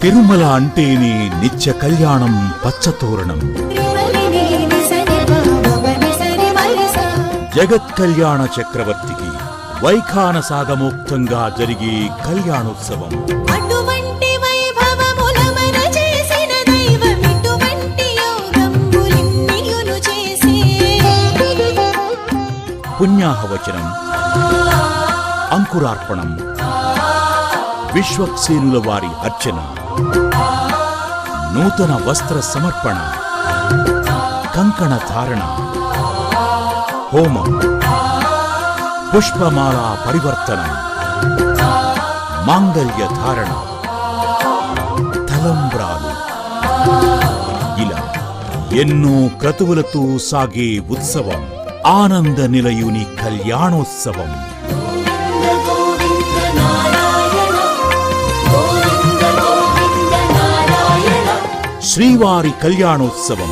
తిరుమల అంటేనే నిత్య కళ్యాణం పచ్చతోరణం. జగత్ కళ్యాణ చక్రవర్తికి వైఖానసాగమోక్తంగా జరిగే కళ్యాణోత్సవం. పుణ్యాహవచనం, అంకురార్పణం, విశ్వక్సేనుల వారి అర్చన, నూతన వస్త్ర సమర్పణ, కంకణ ధారణ, హోమం, పుష్పమాల పరివర్తనం, మాంగళ్య ధారణ, తలంబ్రాలు, ఇలా ఎన్నో క్రతువులతో సాగే ఉత్సవం ఆనంద నిలయుని కళ్యాణోత్సవం. శ్రీవారి కళ్యాణోత్సవం